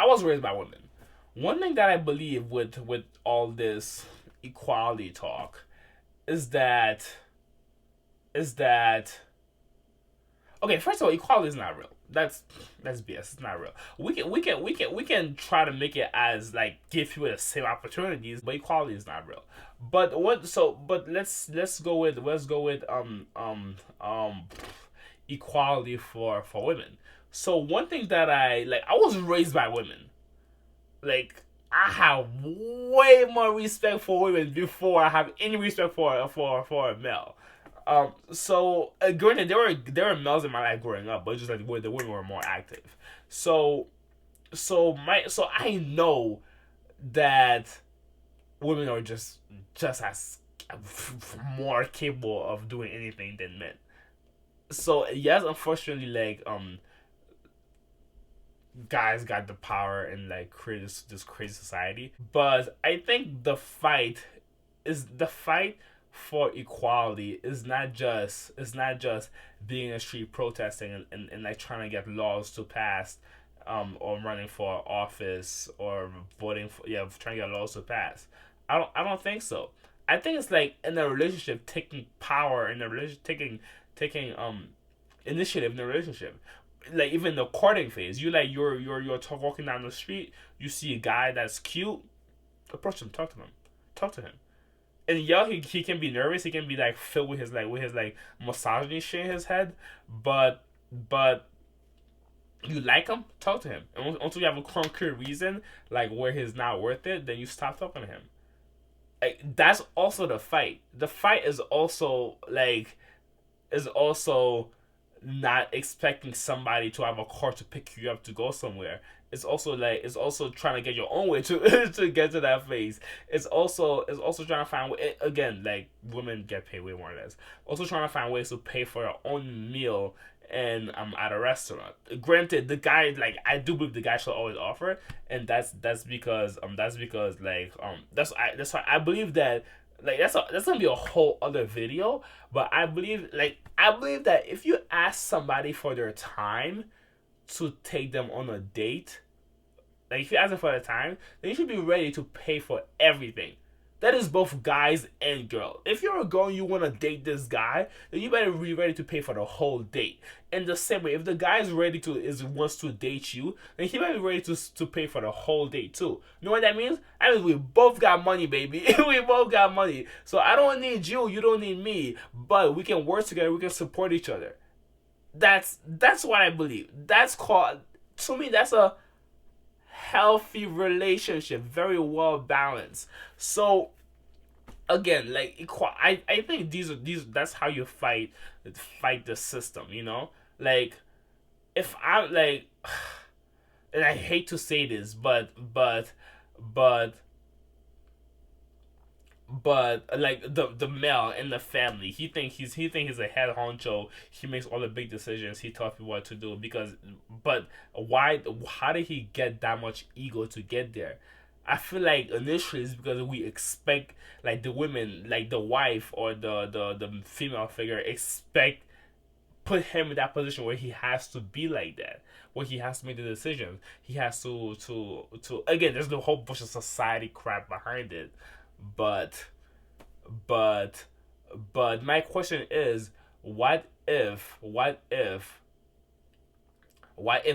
I was raised by women. One thing that I believe with all this equality talk is that is that okay, first of all, equality is not real. That's BS. It's not real. We can try to make it as like give people the same opportunities, but equality is not real. But what? So, but let's go with equality for women. So one thing that I like, I was raised by women. Like I have way more respect for women before I have any respect for a male. So granted, there were males in my life growing up, but just like where the women were more active. So so I know that women are just as more capable of doing anything than men. So yes, unfortunately, like guys got the power and like create this crazy society. But I think the fight for equality is not just being in the street protesting and like trying to get laws to pass or running for office or voting for trying to get laws to pass. I don't think so. I think it's like in a relationship taking power in a relationship taking initiative in a relationship, like even the courting phase. You're walking down the street, you see a guy that's cute, approach him, talk to him. And yeah, he can be nervous, he can be like filled with his misogyny shit in his head, but you like him, talk to him. And until you have a concrete reason like where he's not worth it, then you stop talking to him. Like, that's also the fight. The fight is also not expecting somebody to have a car to pick you up to go somewhere. It's also trying to get your own way to to get to that phase. It's also trying to find again, like women get paid way more than this. Also trying to find ways to pay for your own meal and at a restaurant. Granted, the guy, like, I do believe the guy should always offer, and that's because that's why I believe that, like, that's gonna be a whole other video. But I believe that if you ask somebody for their time to take them on a date, like if you ask them for their time, then you should be ready to pay for everything. That is both guys and girls. If you're a girl and you want to date this guy, then you better be ready to pay for the whole date. And the same way, if the guy is ready to is wants to date you, then he better be ready to pay for the whole date too. You know what that means? That means we both got money, baby. We both got money. So I don't need you, you don't need me, but we can work together. We can support each other. That's what I believe. That's called, to me, that's a healthy relationship, very well balanced. So again, like I think these that's how you fight the system. Like, if I like, and I hate to say this, but like the male in the family, he think he's a head honcho. He makes all the big decisions. He tells people what to do because, but why? How did he get that much ego to get there? I feel like initially it's because we expect, like, the women, like the wife or the female figure, expect put him in that position where he has to be like that, where he has to make the decisions. He has to again. There's the whole bunch of society crap behind it, but but but my question is, what if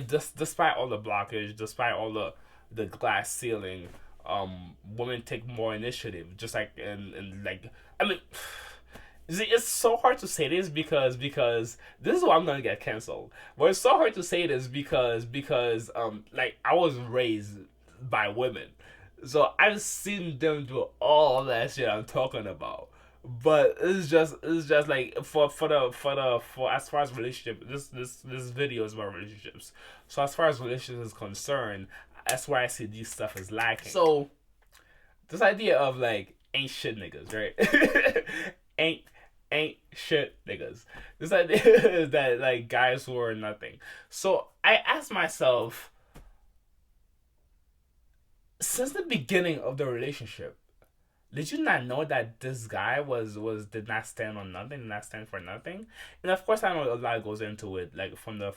this, despite all the blockage, despite all the glass ceiling, women take more initiative, just like, and like, I mean, see, it's so hard to say this because this is why I'm gonna get canceled. But it's so hard to say this because like, I was raised by women, so I've seen them do all that shit I'm talking about. But it's just like, for as far as relationship, this video is about relationships. So as far as relationships is concerned, that's why I see these stuff is lacking. So this idea of like ain't shit niggas, right? ain't ain't shit niggas. This idea is that, like, guys who are nothing. So I asked myself, since the beginning of the relationship, Did you not know that this guy was did not stand on nothing, did not stand for nothing? And of course, I know a lot goes into it, like from the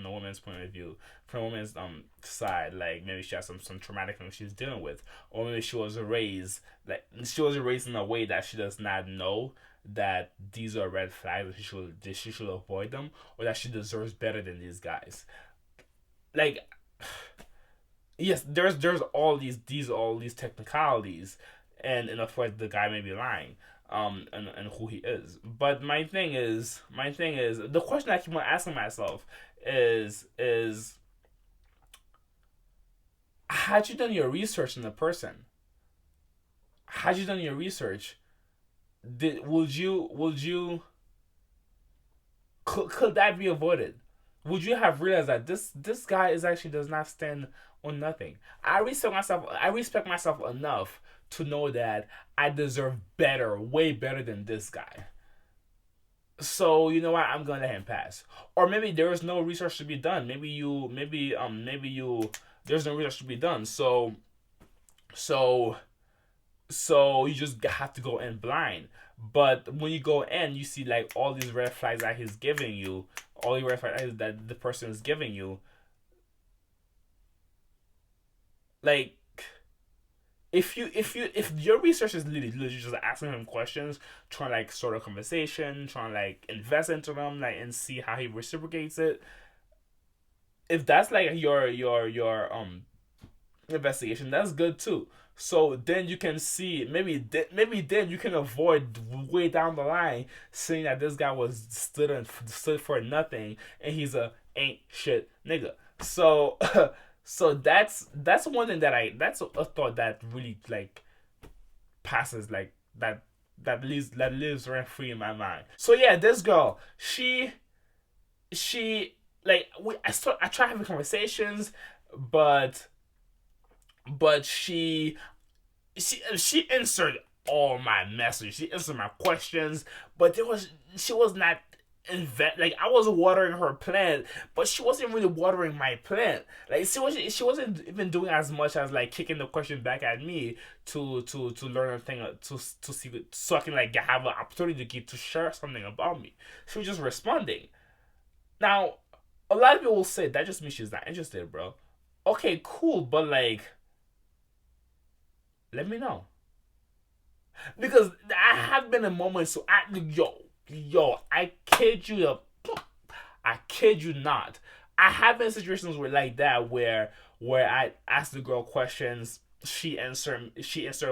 woman's point of view, from the woman's side. Like maybe she has some traumatic thing she's dealing with, or maybe she was raised in a way that she does not know that these are red flags that she should avoid them, or that she deserves better than these guys. Like yes, there's all these technicalities, and of course the guy may be lying, and who he is. But my thing is the question I keep on asking myself is had you done your research on the person? Had you done your research? Did would you could that be avoided? Would you have realized that this guy is actually does not stand on nothing? I respect myself enough to know that I deserve better, way better than this guy. So you know what? I'm gonna let him pass. Or maybe there is no research to be done. Maybe you there's no research to be done. So so you just have to go in blind. But when you go in, you see like all these red flags that he's giving you, all the red flags that the person is giving you. Like if your research is literally just asking him questions, trying to like start a conversation, trying to like invest into them, like and see how he reciprocates it. If that's like your investigation, that's good too. So then you can see maybe then you can avoid way down the line seeing that this guy was stood for nothing and he's a ain't shit nigga. So so that's one thing that's a thought that really like passes like that lives rent free in my mind. So yeah, this girl, she like I try having conversations, but she answered all my messages. She answered my questions, but she was not like I was watering her plant, but she wasn't really watering my plant. Like she wasn't even doing as much as like kicking the question back at me to learn a thing to see so I can like have an opportunity to share something about me. She was just responding. Now, a lot of people will say that just means she's not interested, bro. Okay, cool, but like let me know. Because I have been in moments so I kid you not. I have been in situations where like that where I ask the girl questions, she answer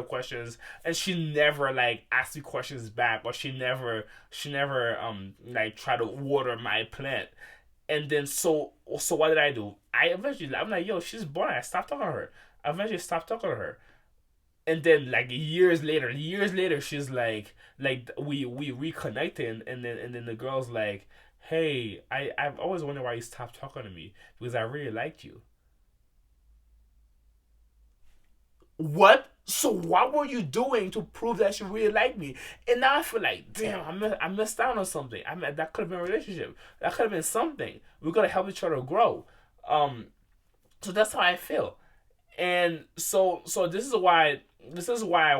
questions, and she never like asked me questions back, or she never like try to water my plant. And then so what did I do? I'm like, yo, she's boring. I stopped talking to her. I eventually stopped talking to her. And then like years later she's like we reconnected, and then the girl's like, hey, I've always wondered why you stopped talking to me, because I really liked you. What? So what were you doing to prove that you really liked me? And now I feel like, damn, I missed out on something. I mean, that could have been a relationship. That could have been something. We gotta help each other grow. Um, so that's how I feel. And so this is why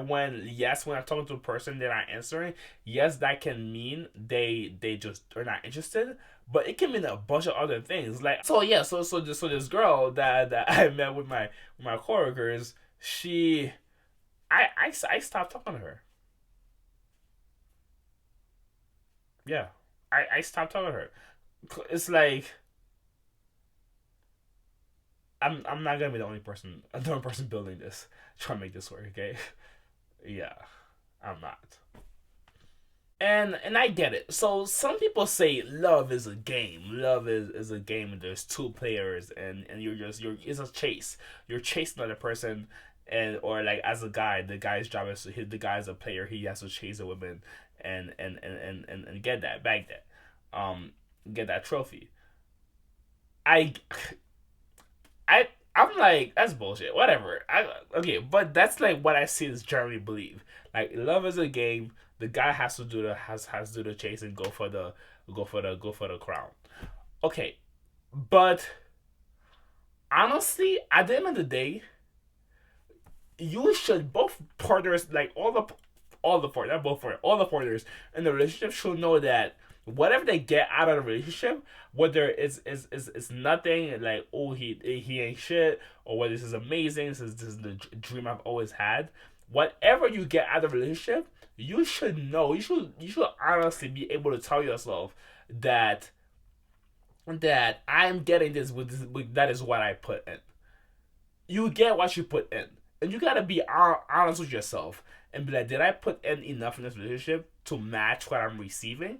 when I'm talking to a person they're not answering, yes, that can mean they just are not interested, but it can mean a bunch of other things. Like so yeah, so this girl that I met with my coworkers, I stopped talking to her. Yeah, I stopped talking to her. It's like I'm not gonna be the only person building this, trying to make this work. Okay, yeah, I'm not. And I get it. So some people say love is a game. Love is a game, and there's two players, and you're it's a chase. You're chasing another person, and or like as a guy, the guy's job is the guy's a player. He has to chase a woman and get that bag that get that trophy. I I'm like that's bullshit. Whatever. Okay, but that's like what I see is generally believe. Like love is a game. The guy has to do the chase and go for the crown. Okay, but honestly, at the end of the day, you should, both partners, like all the partners, not both partners, all the partners in the relationship should know that whatever they get out of the relationship, whether it's nothing, like, oh, he ain't shit, or whether this is amazing, this is the dream I've always had. Whatever you get out of the relationship, you should know. You should honestly be able to tell yourself that I'm getting this with that is what I put in. You get what you put in, and you gotta be honest with yourself and be like, did I put in enough in this relationship to match what I'm receiving?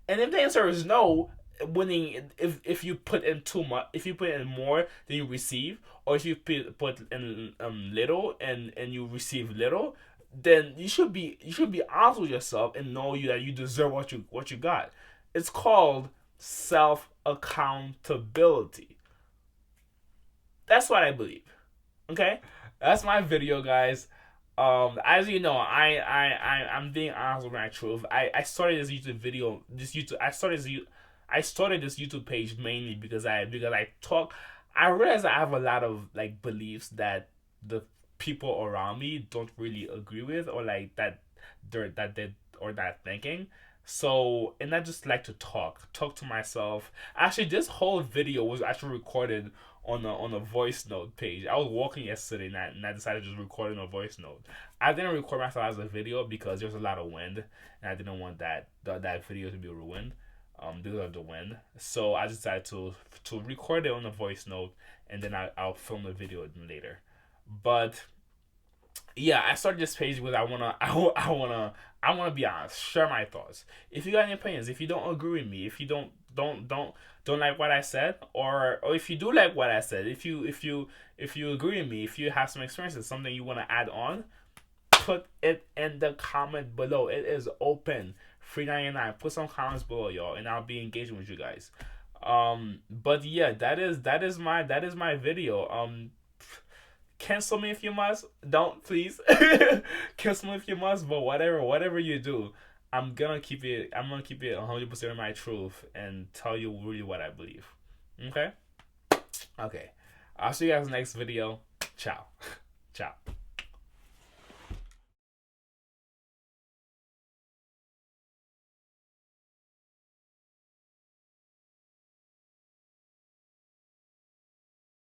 And if the answer is no, winning, if you put in too much, if you put in more than you receive, or if you put in little and you receive little, then you should be honest with yourself and know that you deserve what you got. It's called self accountability. That's what I believe. Okay, that's my video, guys. As you know, I'm being honest with my truth. I started this YouTube video, this YouTube. I started this YouTube page mainly because I talk. I realize I have a lot of like beliefs that the people around me don't really agree with, or like they or that thinking. So, and I just like to talk to myself. Actually, this whole video was actually recorded on a voice note page. I was walking yesterday and I decided to just record in a voice note. I didn't record myself as a video because there's a lot of wind and I didn't want that video to be ruined because of the wind. So I decided to record it on a voice note, and then I'll film the video later. But yeah, I started this page because I wanna be honest, share my thoughts. If you got any opinions, if you don't agree with me, if you don't like what I said, or if you do like what I said, if you agree with me, if you have some experiences, something you wanna add on, put it in the comment below. It is open. $3.99. Put some comments below, y'all, and I'll be engaging with you guys. But yeah, that is my video. Cancel me if you must. Don't, please. Cancel me if you must. But whatever you do, I'm gonna keep it 100% of my truth and tell you really what I believe. Okay. Okay. I'll see you guys next video. Ciao. Ciao.